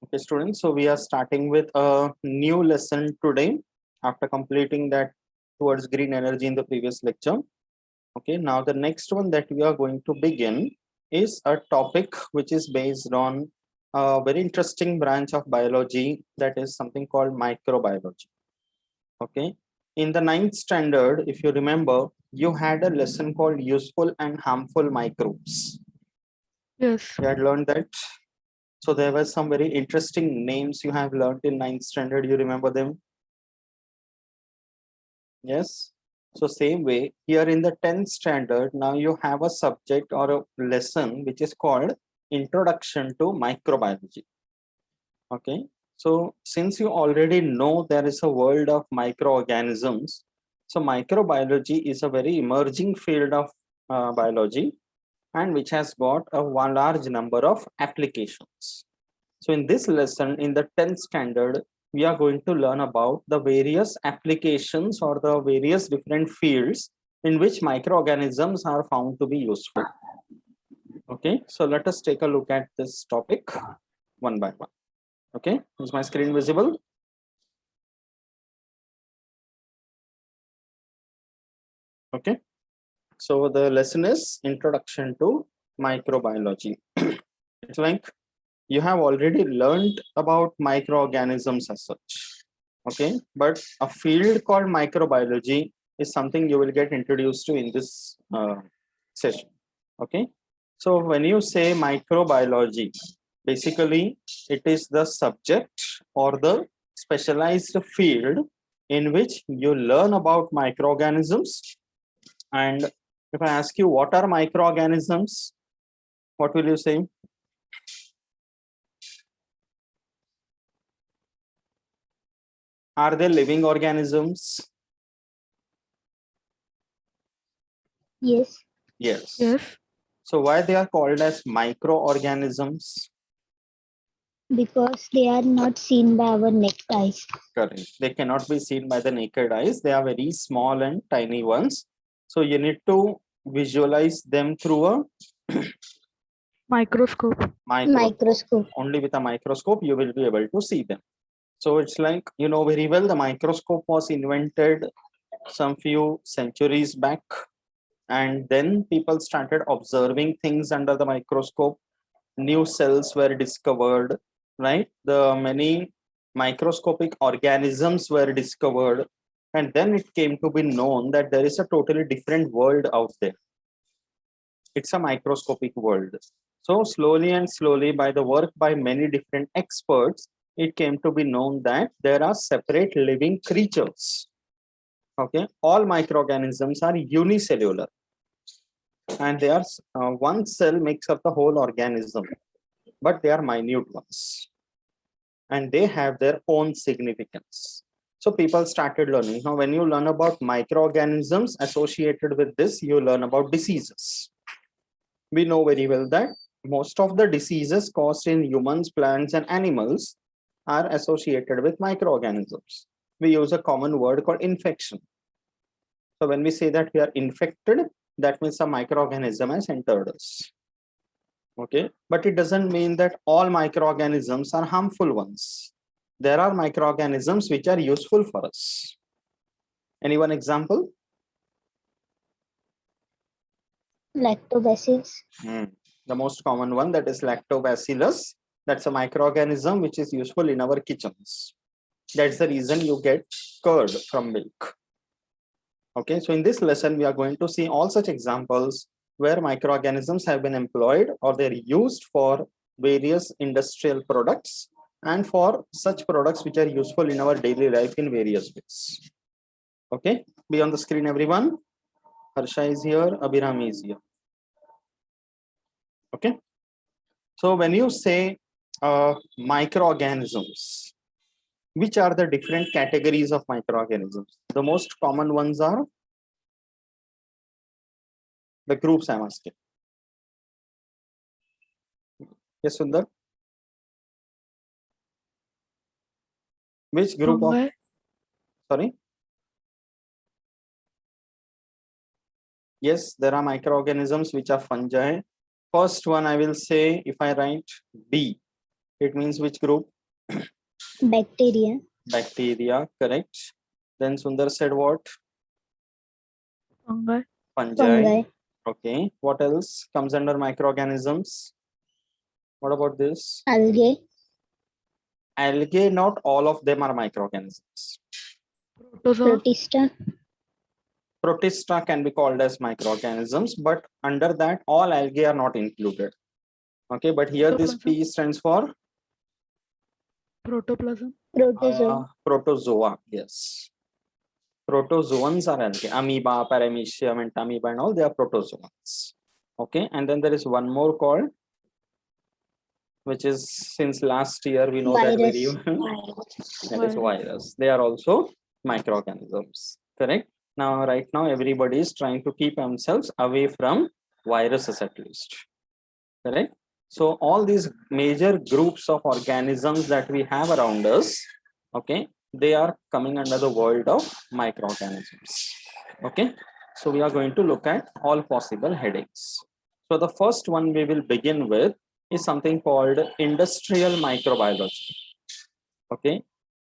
Okay, students, so we are starting with a new lesson today after completing that towards green energy in the previous lecture. Okay, now the next one that we are going to begin is a topic which is based on a very interesting branch of biology, that is something called microbiology. Okay, in the ninth standard, if you remember, you had a lesson called useful and harmful microbes. Yes. You had learned that. So there were some very interesting names you have learned in ninth standard. You remember them? Yes. So same way here in the 10th standard, now you have a subject or a lesson which is called Introduction to Microbiology. Okay. So since you already know there is a world of microorganisms, so microbiology is a very emerging field of biology and which has got a large number of applications. So in this lesson, in the 10th standard, we are going to learn about the various applications or the various different fields in which microorganisms are found to be useful. Okay, so let us take a look at this topic one by one. Okay, is my screen visible? Okay, so the lesson is Introduction to Microbiology. It's like you have already learned about microorganisms as such. Okay, but a field called microbiology is something you will get introduced to in this session. Okay, so when you say microbiology, basically it is the subject or the specialized field in which you learn about microorganisms. And if I ask you what are microorganisms, what will you say? Are they living organisms? Yes. Yes. Yes. So why they are called as microorganisms? Because they are not seen by our naked eyes. Correct. They cannot be seen by the naked eyes. They are very small and tiny ones. So you need to visualize them through a Microscope. Microscope. Only with a microscope you will be able to see them. So it's like, you know very well, the microscope was invented some few centuries back, and then people started observing things under the microscope. New cells were discovered, right? The many microscopic organisms were discovered, and then it came to be known that there is a totally different world out there. It's a microscopic world. So slowly and slowly, by the work by many different experts, it came to be known that there are separate living creatures. Okay, all microorganisms are unicellular, and they are one cell makes up the whole organism, but they are minute ones and they have their own significance. So people started learning. Now, when you learn about microorganisms associated with this, you learn about diseases. We know very well that most of the diseases caused in humans, plants, and animals are associated with microorganisms. We use a common word called infection. So when we say that we are infected, that means a microorganism has entered us. Okay, but it doesn't mean that all microorganisms are harmful ones. There are microorganisms which are useful for us. Any one example? Lactobacillus. The most common one, that is lactobacillus. That's a microorganism which is useful in our kitchens. That's the reason you get curd from milk. Okay, so in this lesson, we are going to see all such examples where microorganisms have been employed or they're used for various industrial products and for such products which are useful in our daily life in various ways. Okay, be on the screen, everyone. Harsha is here, Abhiram is here. Okay, so when you say microorganisms, which are the different categories of microorganisms? The most common ones are the groups I'm asking. Yes, Sundar? Which group of, sorry? Yes, there are microorganisms which are fungi. First one I will say, if I write B, it means which group? Bacteria. Bacteria, correct. Then Sundar said what? Fungi. Fungi. Fungi. Okay. What else comes under microorganisms? What about this? Algae. Algae, not all of them are microorganisms. Protozoa. Protista. Protista can be called as microorganisms, but under that, all algae are not included. Okay, but here this P stands for Protoplasm. Protozoa. protozoa. Yes. Protozoans are algae. Amoeba, paramecium, and amoeba and all, they are protozoans. Okay, and then there is one more called, which is since last year we know that very Virus. well. That is virus. They are also microorganisms. Correct. Now, right now, everybody is trying to keep themselves away from viruses at least. Correct. So all these major groups of organisms that we have around us, okay, they are coming under the world of microorganisms. Okay. So we are going to look at all possible headings. So the first one we will begin with is something called industrial microbiology. Okay.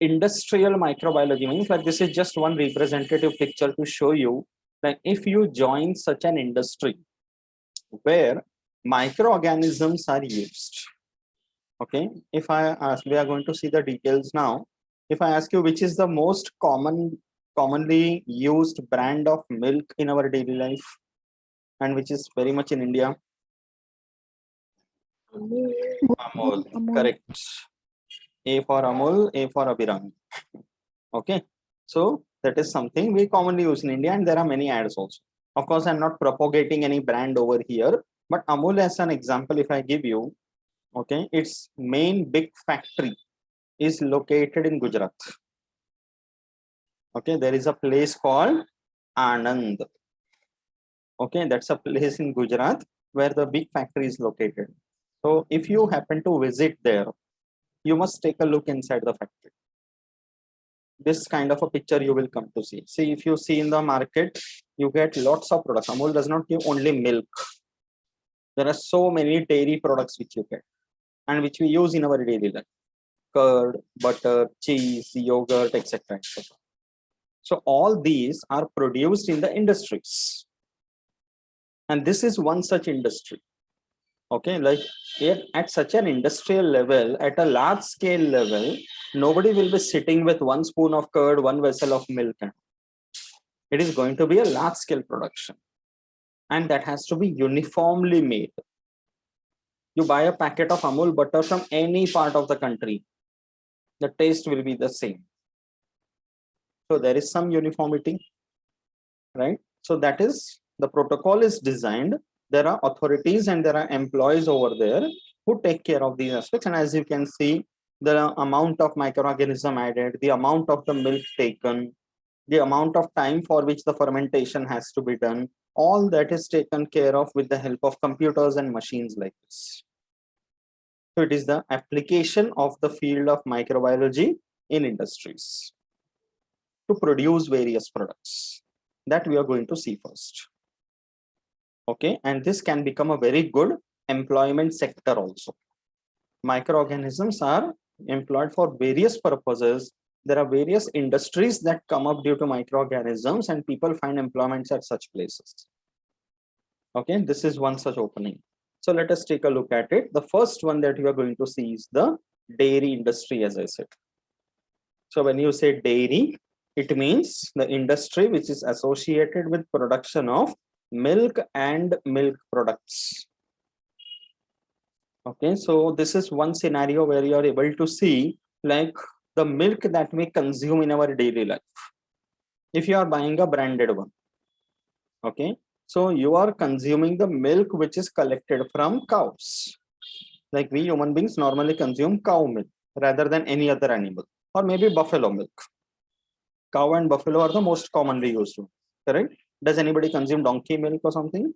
Industrial microbiology means like this is just one representative picture to show you that if you join such an industry where microorganisms are used. Okay, if I ask, we are going to see the details now. If I ask you which is the most commonly used brand of milk in our daily life and which is very much in India? Amul. Correct. A for Amul, A for Abhiram. Okay, so that is something we commonly use in India, and there are many ads also. Of course, I'm not propagating any brand over here, but Amul as an example, if I give you, okay, its main big factory is located in Gujarat. Okay, there is a place called Anand. Okay, that's a place in Gujarat where the big factory is located. So if you happen to visit there, you must take a look inside the factory. This kind of a picture you will come to see. See, if you see in the market, you get lots of products. Amul does not give only milk. There are so many dairy products which you get and which we use in our daily life. Curd, butter, cheese, yogurt, etc. etc. So all these are produced in the industries. And this is one such industry. Okay, like at such an industrial level, at a large scale level, nobody will be sitting with one spoon of curd, one vessel of milk. It is going to be a large scale production. And that has to be uniformly made. You buy a packet of Amul butter from any part of the country, the taste will be the same. So there is some uniformity, right? So that is, the protocol is designed. There are authorities and there are employees over there who take care of these aspects. And as you can see, the amount of microorganism added, the amount of the milk taken, the amount of time for which the fermentation has to be done, all that is taken care of with the help of computers and machines like this. So it is the application of the field of microbiology in industries to produce various products that we are going to see first. Okay, and this can become a very good employment sector also. Microorganisms are employed for various purposes. There are various industries that come up due to microorganisms and people find employments at such places. Okay, this is one such opening. So let us take a look at it. The first one that you are going to see is the dairy industry, as I said. So when you say dairy, it means the industry which is associated with production of milk and milk products. Okay, so this is one scenario where you are able to see like the milk that we consume in our daily life. If you are buying a branded one, okay, so you are consuming the milk which is collected from cows. Like we human beings normally consume cow milk rather than any other animal, or maybe buffalo milk. Cow and buffalo are the most commonly used one, correct? Does anybody consume donkey milk or something?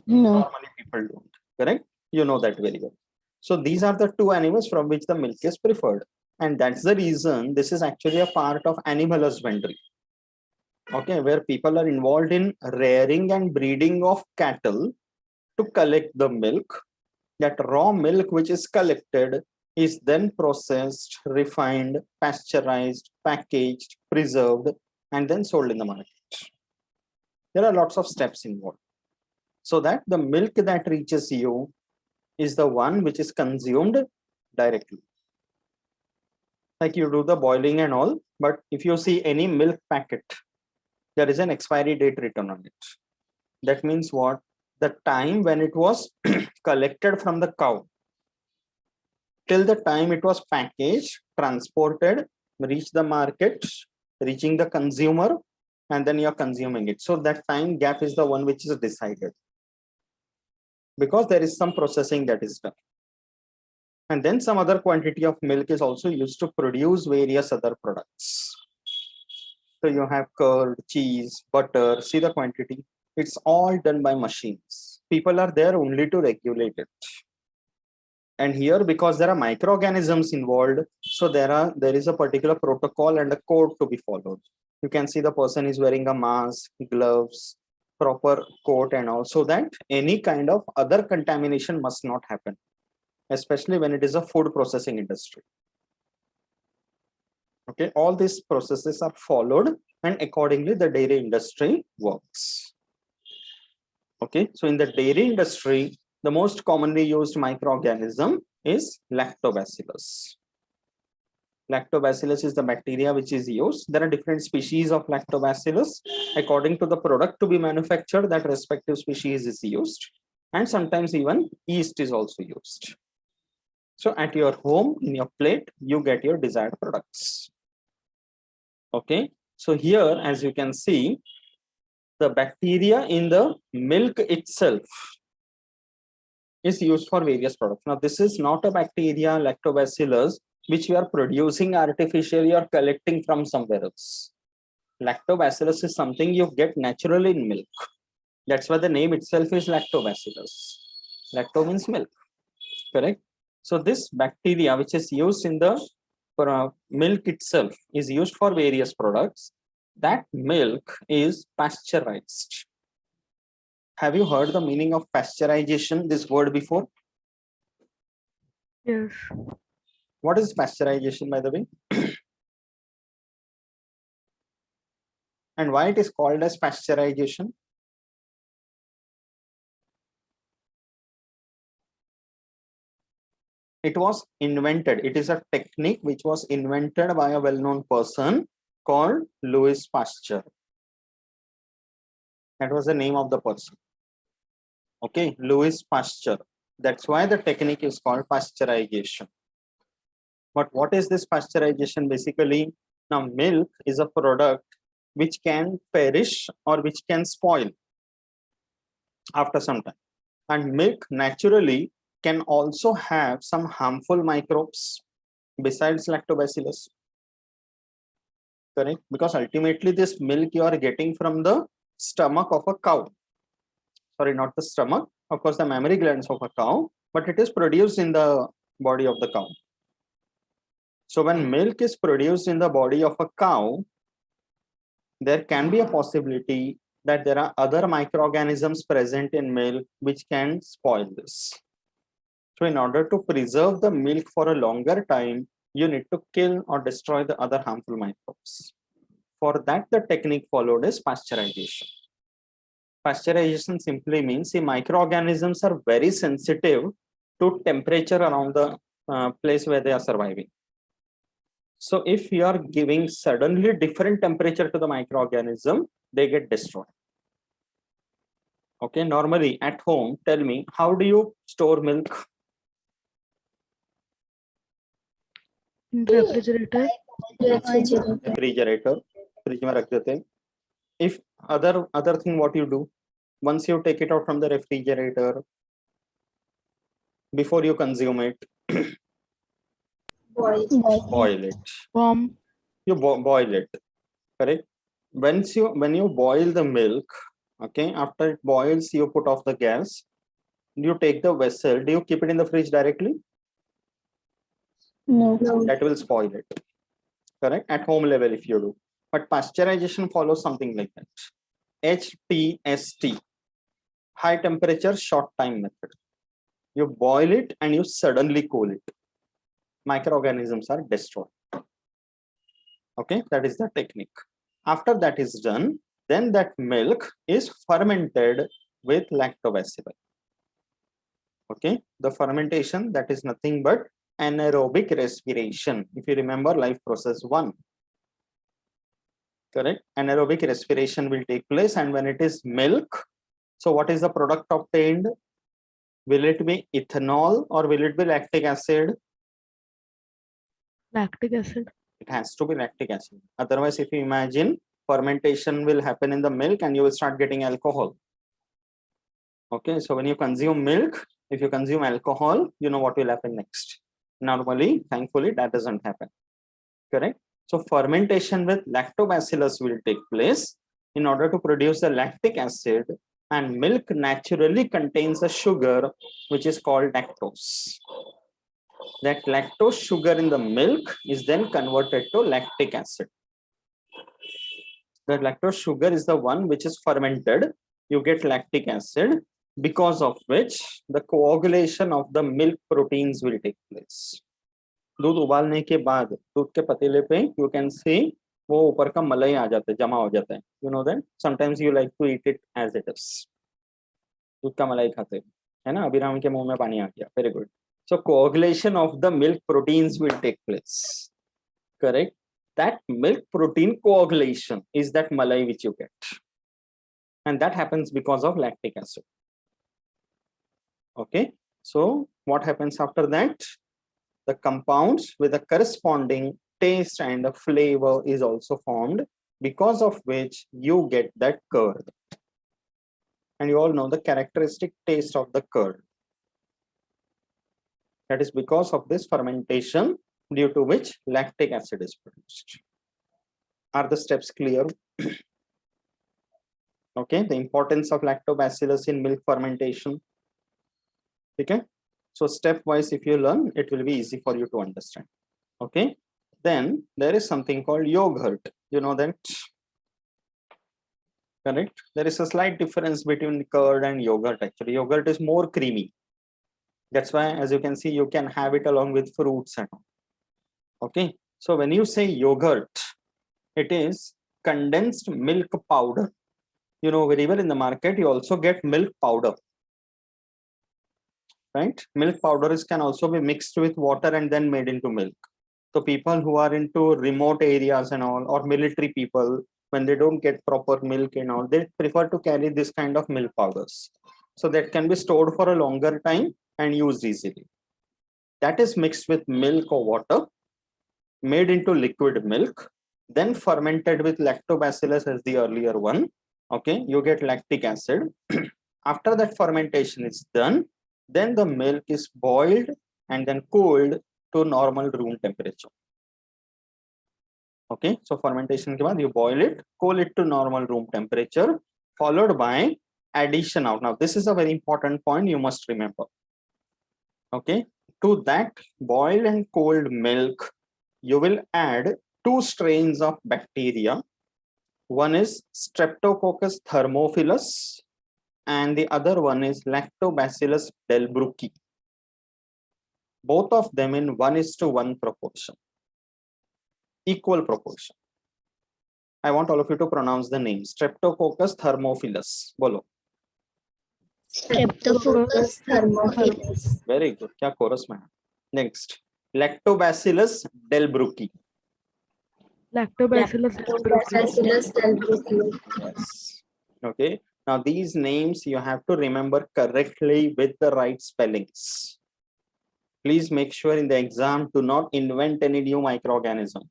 No. Normally people don't, correct? You know that very well. So these are the two animals from which the milk is preferred. And that's the reason this is actually a part of animal husbandry. Okay, where people are involved in rearing and breeding of cattle to collect the milk. That raw milk which is collected is then processed, refined, pasteurized, packaged, preserved, and then sold in the market. There are lots of steps involved, so that the milk that reaches you is the one which is consumed directly. Like you do the boiling and all, but if you see any milk packet, there is an expiry date written on it. That means what? The time when it was collected from the cow till the time it was packaged, transported, reach the market, reaching the consumer, and then you're consuming it. So that time gap is the one which is decided, because there is some processing that is done. And then some other quantity of milk is also used to produce various other products. So you have curd, cheese, butter, see the quantity. It's all done by machines. People are there only to regulate it. And here, because there are microorganisms involved, so there is a particular protocol and a code to be followed. You can see the person is wearing a mask, gloves, proper coat, and also that any kind of other contamination must not happen, especially when it is a food processing industry. Okay, all these processes are followed, and accordingly the dairy industry works. Okay, so in the dairy industry, the most commonly used microorganism is lactobacillus. Lactobacillus is the bacteria which is used. There are different species of lactobacillus. According to the product to be manufactured, that respective species is used. And sometimes even yeast is also used. So at your home, in your plate, you get your desired products. Okay, so here, as you can see, the bacteria in the milk itself is used for various products. Now, this is not a bacteria, lactobacillus, which you are producing artificially or collecting from somewhere else. Lactobacillus is something you get naturally in milk. That's why the name itself is lactobacillus. Lacto means milk, correct? So this bacteria, which is used in the milk itself, is used for various products. That milk is pasteurized. Have you heard the meaning of pasteurization, this word, before? Yes. What is pasteurization, by the way? And why it is called as pasteurization? It was invented. It is a technique which was invented by a well-known person called Louis Pasteur. That was the name of the person. Okay, Louis Pasteur. That's why the technique is called pasteurization. But what is this pasteurization basically? Now, milk is a product which can perish or which can spoil after some time. And milk naturally can also have some harmful microbes besides lactobacillus. Correct? Because ultimately this milk you are getting from the stomach of a cow. Sorry, not the stomach, of course, the mammary glands of a cow, but it is produced in the body of the cow. So when milk is produced in the body of a cow, there can be a possibility that there are other microorganisms present in milk which can spoil this. So in order to preserve the milk for a longer time, you need to kill or destroy the other harmful microbes. For that, the technique followed is pasteurization. Pasteurization simply means the microorganisms are very sensitive to temperature around the place where they are surviving. So if you are giving suddenly different temperature to the microorganism, they get destroyed. Okay, normally at home, tell me, how do you store milk? In refrigerator. Refrigerator. Fridge में रख देते हैं. If other thing, what you do? Once you take it out from the refrigerator, before you consume it, boil it. Warm. You boil it, correct? When you boil the milk, okay, after it boils, you put off the gas. You take the vessel. Do you keep it in the fridge directly? No. That will spoil it, correct? At home level, if you do. But pasteurization follows something like that. HTST, high temperature short time method. You boil it and you suddenly cool it. microorganisms are destroyed. Okay, that is the technique. After that is done, then that milk is fermented with lactobacilli. Okay, the fermentation, that is nothing but anaerobic respiration. If you remember life process 1, correct? Anaerobic respiration will take place, and when it is milk, so what is the product obtained? Will it be ethanol or will it be lactic acid? Lactic acid. It has to be lactic acid. Otherwise, if you imagine, fermentation will happen in the milk and you will start getting alcohol. Okay, so when you consume milk, if you consume alcohol, you know what will happen next. Normally, thankfully, that doesn't happen. Correct? So fermentation with lactobacillus will take place in order to produce the lactic acid, and milk naturally contains a sugar which is called lactose. That lactose sugar in the milk is then converted to lactic acid. The lactose sugar is the one which is fermented. You get lactic acid, because of which the coagulation of the milk proteins will take place. दूध उबालने के बाद दूध के पतीले पे you can see वो ऊपर का मलाई आ जाता है, जमा हो जाता है. You know that sometimes you like to eat it as it is. दूध का मलाई खाते है ना, अभिराम के मुंह में पानी आ गया. Very good. So coagulation of the milk proteins will take place. Correct? That milk protein coagulation is that malai which you get. And that happens because of lactic acid. Okay. So what happens after that? The compounds with a corresponding taste and a flavor is also formed, because of which you get that curd. And you all know the characteristic taste of the curd. That is because of this fermentation, due to which lactic acid is produced. Are the steps clear? Okay, the importance of lactobacillus in milk fermentation. Okay, so stepwise, if you learn, it will be easy for you to understand. Okay, then there is something called yogurt. You know that? Correct? There is a slight difference between curd and yogurt. Actually, yogurt is more creamy. That's why, as you can see, you can have it along with fruits and all. Okay, so when you say yogurt, it is condensed milk powder. You know very well, in the market you also get milk powder, right? Milk powder can also be mixed with water and then made into milk. So people who are into remote areas and all, or military people, when they don't get proper milk and all, they prefer to carry this kind of milk powders, so that can be stored for a longer time and used easily. That is mixed with milk or water, made into liquid milk, then fermented with lactobacillus as the earlier one. Okay, you get lactic acid. After that fermentation is done, then the milk is boiled and then cooled to normal room temperature. Okay, so fermentation ke baad you boil it, cool it to normal room temperature, followed by addition of. Now this is a very important point you must remember. Okay, to that boiled and cold milk, you will add 2 strains of bacteria. One is Streptococcus thermophilus and the other one is Lactobacillus delbrueckii. Both of them in 1:1 proportion, equal proportion. I want all of you to pronounce the name. Streptococcus thermophilus. Bolo. Streptococcus thermophilus. Very good. Kya chorus mein? Next, Lactobacillus delbrueckii. Lactobacillus delbrueckii. Yes. Okay. Now these names you have to remember correctly with the right spellings. Please make sure in the exam do not invent any new microorganism.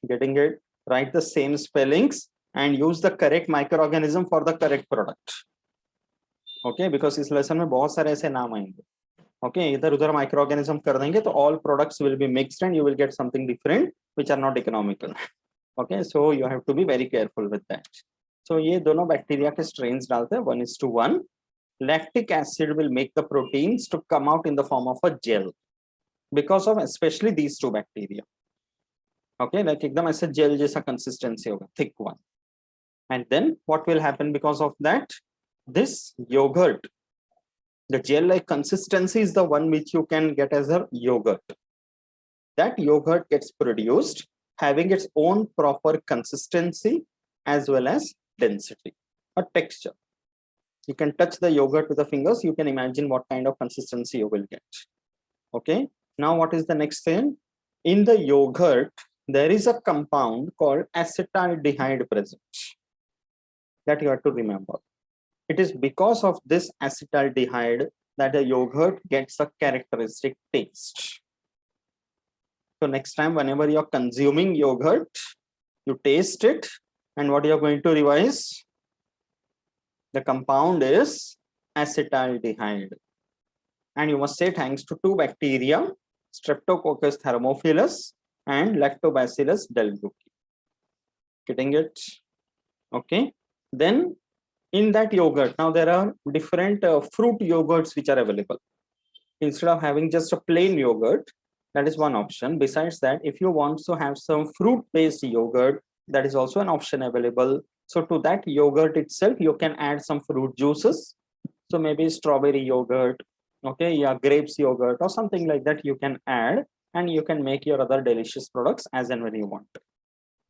Getting it? Write the same spellings and use the correct microorganism for the correct product. Okay, because इस lesson में बहुत सारे ऐसे नाम आएंगे. Okay, इधर उधर microorganism कर देंगे तो all products will be mixed and you will get something different which are not economical. Okay, so you have to be very careful with that. So ये दोनों bacteria के strains डालते हैं 1:1. Lactic acid will make the proteins to come out in the form of a gel because of especially these 2 bacteria. Okay, like एकदम ऐसे gel जैसा consistency होगा, thick one. And then what will happen because of that? This yogurt The gel-like consistency is the one which you can get as a yogurt. That yogurt gets produced having its own proper consistency as well as density or texture. You can touch the yogurt with the fingers, you can imagine what kind of consistency you will get. Okay, now what is the next thing? In the yogurt, there is a compound called acetaldehyde present that you have to remember. It is because of this acetaldehyde that the yogurt gets a characteristic taste. So next time, whenever you're consuming yogurt, you taste it, and what you're going to revise? The compound is acetaldehyde. And you must say thanks to two bacteria, Streptococcus thermophilus and Lactobacillus delbrueckii. Getting it? Okay. Then in that yogurt, now there are different fruit yogurts which are available. Instead of having just a plain yogurt, that is one option. Besides that, if you want to have some fruit-based yogurt, that is also an option available. So to that yogurt itself, you can add some fruit juices. So maybe strawberry yogurt, okay, yeah, grapes yogurt or something like that you can add, and you can make your other delicious products as and when you want.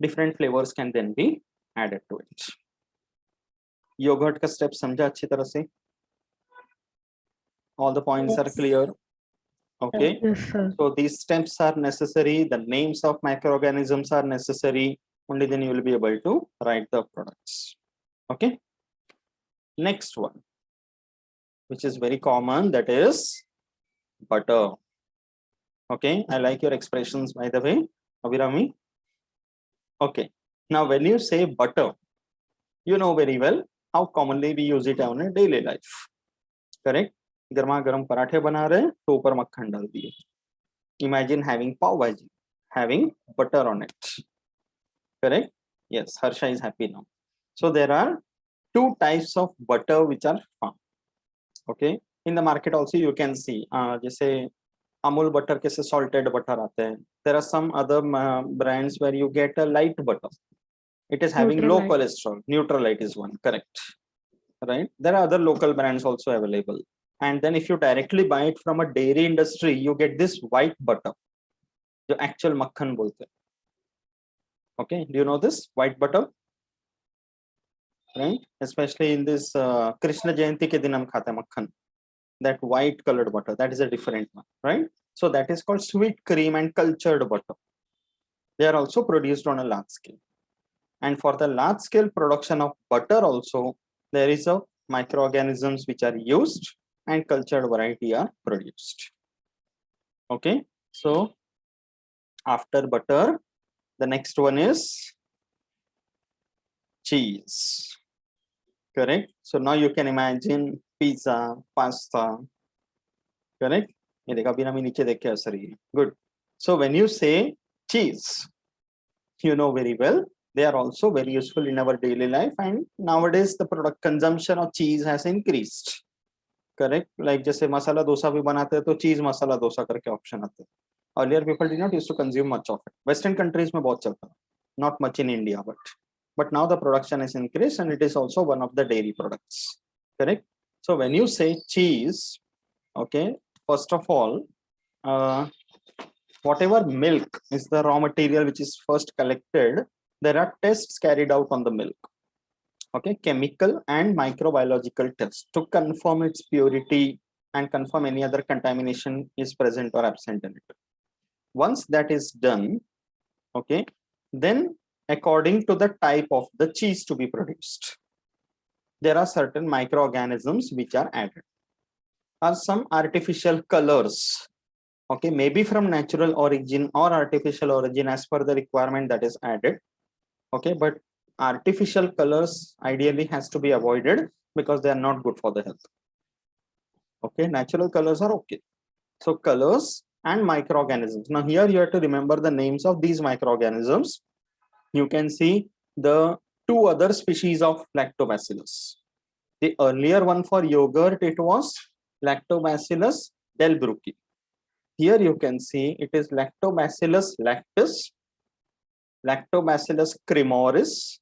Different flavors can then be added to it. Yogurt ka step समझा अच्छी तरह से? All the points are clear. Okay. Yes, sir. So these steps are necessary. The names of microorganisms are necessary. Only then you will be able to write the products. Okay. Next one, which is very common, that is butter. Okay. I like your expressions, by the way, Abhirami. Okay. Now, when you say butter, you know very well how commonly we use it on a daily life. Correct? गर्मा गर्म पराठे बना रहे हैं तो ऊपर मक्खन डाल दिए. Imagine having pav bhaji, having butter on it. Correct? Yes, Harsha is happy now. So there are two types of butter which are found. Okay, in the market also you can see जैसे Amul butter कैसे salted butter आते हैं. There are some other brands where you get a light butter. It is having low cholesterol. Neutralite is one, correct? Right? There are other local brands also available. And then if you directly buy it from a dairy industry, you get this white butter, the actual makhan bolte. Okay, do you know this white butter? Right? Especially in this Krishna Jayanti ke din hum khate makhan. That white colored butter, that is a different one, right? So that is called sweet cream and cultured butter. They are also produced on a large scale. And for the large scale production of butter also, there is a microorganisms which are used and cultured variety are produced. Okay, so after butter, the next one is cheese. Correct? So now you can imagine pizza, pasta. Correct? Good. So when you say cheese, you know very well, they are also very useful in our daily life, and nowadays the product consumption of cheese has increased. Correct? Like जैसे मसाला डोसा भी बनाते हैं तो चीज मसाला डोसा करके option आते हैं. Earlier people did not used to consume much of it. Western countries में बहुत चलता है. Not much in India, but now the production is increased and it is also one of the dairy products. Correct? So when you say cheese, okay, first of all, whatever milk is the raw material which is first collected, there are tests carried out on the milk. Okay, chemical and microbiological tests to confirm its purity and confirm any other contamination is present or absent in it. Once that is done, okay, then according to the type of the cheese to be produced, there are certain microorganisms which are added, or some artificial colors, okay, maybe from natural origin or artificial origin as per the requirement that is added. Okay, but artificial colors ideally has to be avoided because they are not good for the health. Okay, natural colors are okay. So colors and microorganisms. Now here you have to remember the names of these microorganisms. You can see the two other species of Lactobacillus. The earlier one for yogurt, it was Lactobacillus delbrueckii. Here you can see it is Lactobacillus lactis, Lactobacillus cremoris,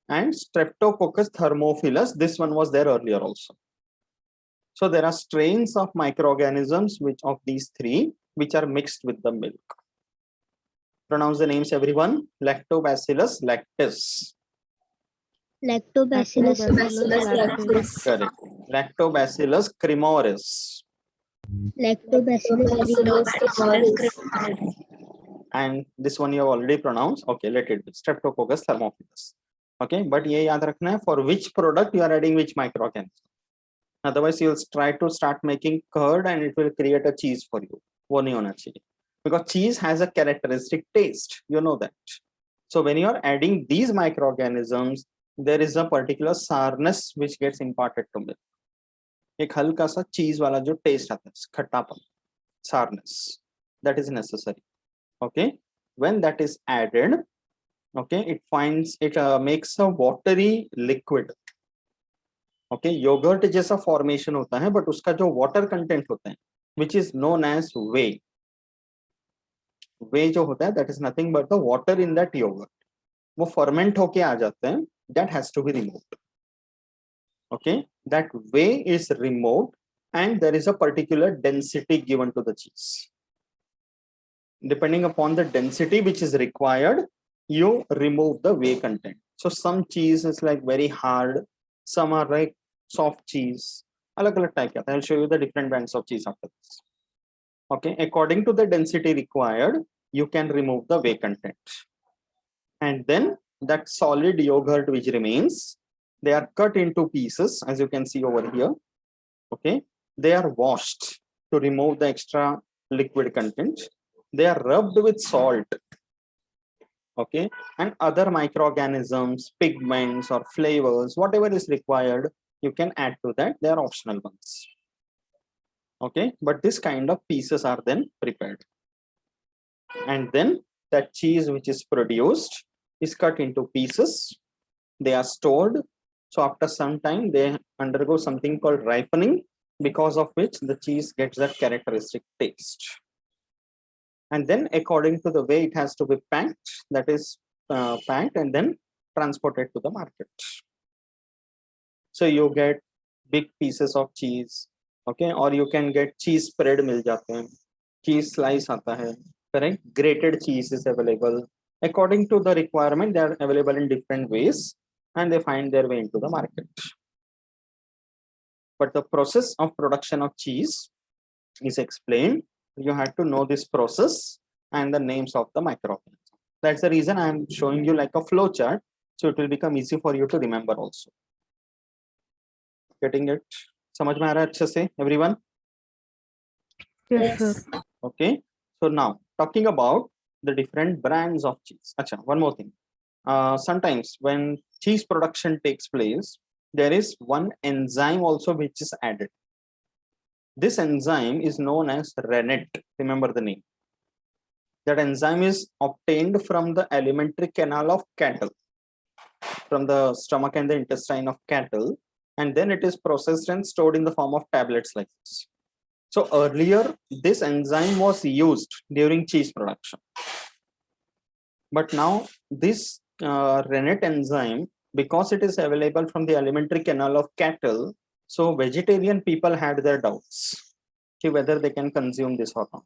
and Streptococcus thermophilus. This one was there earlier also. So there are strains of microorganisms which of these three which are mixed with the milk. Pronounce the names, everyone. Lactobacillus lactis. Lactobacillus. Bacillus lactis. Correct. Lactobacillus cremoris. Lactobacillus Lactobacillus. And this one you have already pronounced. Okay, let it be. Streptococcus thermophilus. Okay, but ये याद रखना है for which product you are adding which microorganism. Otherwise, you'll try to start making curd and it will create a cheese for you. वो नहीं होना चाहिए. Because cheese has a characteristic taste. You know that. So when you are adding these microorganisms, there is a particular sourness which gets imparted to milk. एक हल्का सा cheese वाला जो taste आता है, खट्टापन, sourness, that is necessary. Okay, when that is added, okay, it makes a watery liquid. Okay, yogurt जैसा formation होता है, but उसका जो water content होता है, which is known as whey. Whey जो होता है, that is nothing but the water in that yogurt. वो ferment होके आ जाते हैं, that has to be removed. Okay, that whey is removed and there is a particular density given to the cheese. Depending upon the density which is required, you remove the whey content. So some cheese is like very hard, some are like soft cheese. Alag-alag type I'll show you the different brands of cheese after this. Okay, according to the density required, you can remove the whey content. And then that solid yogurt which remains, they are cut into pieces, as you can see over here. Okay, they are washed to remove the extra liquid content. They are rubbed with salt. Okay, and other microorganisms, pigments or flavors, whatever is required, you can add to that. They are optional ones. Okay, but this kind of pieces are then prepared. And then that cheese which is produced is cut into pieces. They are stored. So after some time, they undergo something called ripening, because of which the cheese gets that characteristic taste. And then according to the way it has to be packed, that is packed and then transported to the market. So you get big pieces of cheese, okay, or you can get cheese spread mil jate hain, cheese slice aata hai, correct? Grated cheese is available. According to the requirement, they are available in different ways and they find their way into the market. But the process of production of cheese is explained. You have to know this process and the names of the microorganisms. That's the reason I am showing you like a flow chart, so it will become easy for you to remember also. Getting it? समझ में आ रहा है अच्छे से, everyone? Yes, sir. Okay. So now talking about the different brands of cheese. Acha, one more thing. Sometimes when cheese production takes place, there is one enzyme also which is added. This enzyme is known as rennet. Remember the name. That enzyme is obtained from the alimentary canal of cattle, from the stomach and the intestine of cattle, and then it is processed and stored in the form of tablets like this. So earlier, this enzyme was used during cheese production. But now this rennet enzyme, because it is available from the alimentary canal of cattle, so vegetarian people had their doubts whether they can consume this or not.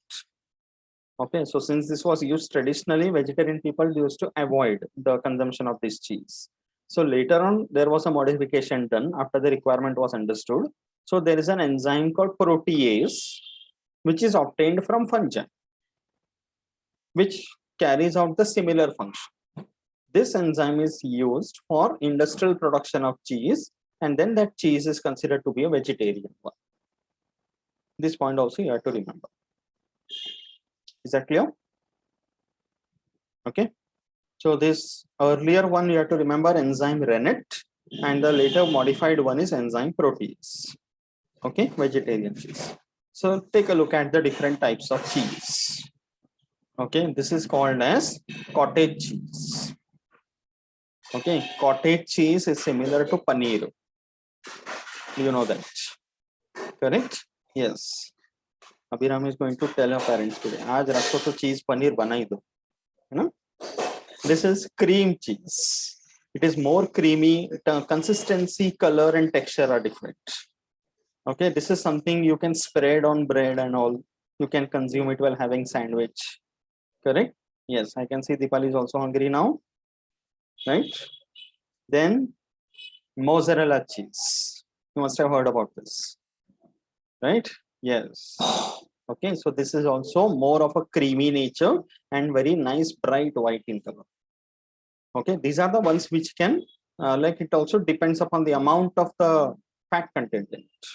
Okay, so since this was used traditionally, vegetarian people used to avoid the consumption of this cheese. So later on, there was a modification done after the requirement was understood. So there is an enzyme called protease, which is obtained from fungi, which carries out the similar function. This enzyme is used for industrial production of cheese, and then that cheese is considered to be a vegetarian one. This point also you have to remember. Is that clear? Okay. So this earlier one you have to remember enzyme rennet, and the later modified one is enzyme protease. Okay, vegetarian cheese. So take a look at the different types of cheese. Okay, this is called as cottage cheese. Okay, cottage cheese is similar to paneer. You know that, correct? Yes. Abhiram is going to tell her parents today. Aaj rakho to cheese paneer banai do. You know? This is cream cheese. It is more creamy. Consistency, color, and texture are different. Okay, this is something you can spread on bread and all. You can consume it while having sandwich. Correct? Yes, I can see Deepali is also hungry now. Right? Then mozzarella cheese. You must have heard about this. Right? Yes. Okay, so this is also more of a creamy nature and very nice bright white in color. Okay, these are the ones which can like it also depends upon the amount of the fat content in it.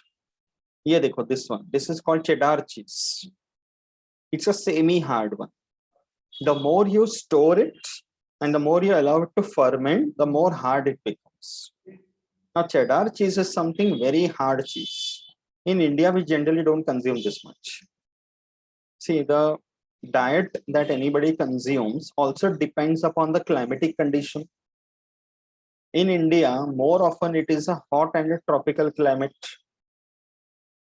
Yeah, dekho, this one. This is called cheddar cheese. It's a semi-hard one. The more you store it and the more you allow it to ferment, the more hard it becomes. Now, cheddar cheese is something very hard cheese. In India, we generally don't consume this much. See, the diet that anybody consumes also depends upon the climatic condition. In India, more often it is a hot and a tropical climate.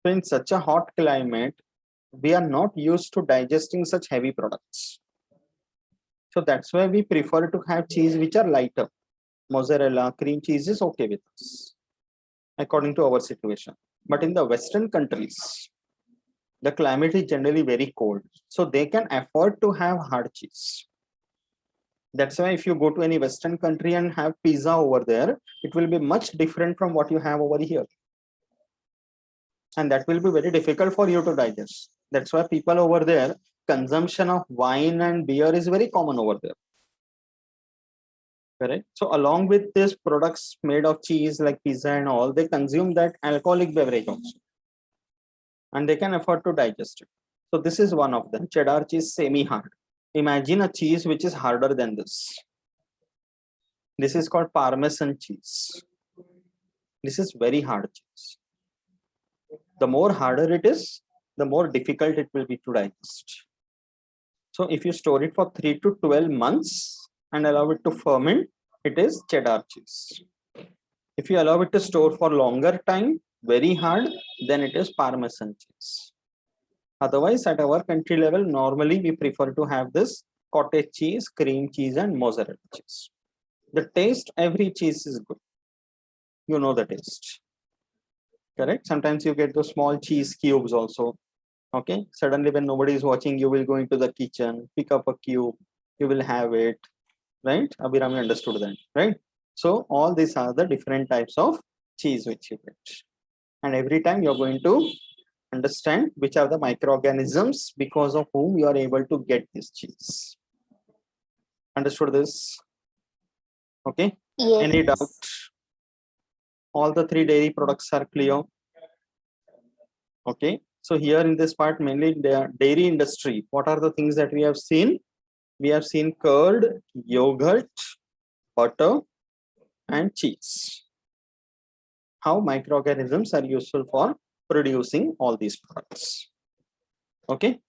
So in such a hot climate, we are not used to digesting such heavy products. So that's why we prefer to have cheese which are lighter. Mozzarella, cream cheese is okay with us, according to our situation. But in the Western countries, the climate is generally very cold. So they can afford to have hard cheese. That's why if you go to any Western country and have pizza over there, it will be much different from what you have over here. And that will be very difficult for you to digest. That's why people over there, consumption of wine and beer is very common over there. Correct. So along with these products made of cheese like pizza and all, they consume that alcoholic beverage also. And they can afford to digest it. So this is one of them. Cheddar cheese semi-hard. Imagine a cheese which is harder than this. This is called Parmesan cheese. This is very hard cheese. The more harder it is, the more difficult it will be to digest. So if you store it for 3 to 12 months and allow it to ferment, it is cheddar cheese. If you allow it to store for longer time, very hard, then it is Parmesan cheese. Otherwise, at our country level, normally we prefer to have this cottage cheese, cream cheese, and mozzarella cheese. The taste, every cheese is good. You know the taste. Correct? Sometimes you get those small cheese cubes also. Okay. Suddenly, when nobody is watching, you will go into the kitchen, pick up a cube, you will have it. Right? Abhirami understood that. Right? So, all these are the different types of cheese which you get. And every time you're going to understand which are the microorganisms because of whom you are able to get this cheese. Understood this? Okay. Yes. Any doubt? All the three dairy products are clear. Okay. So here in this part, mainly the dairy industry, what are the things that we have seen? We have seen curd, yogurt, butter, and cheese. How microorganisms are useful for producing all these products. Okay.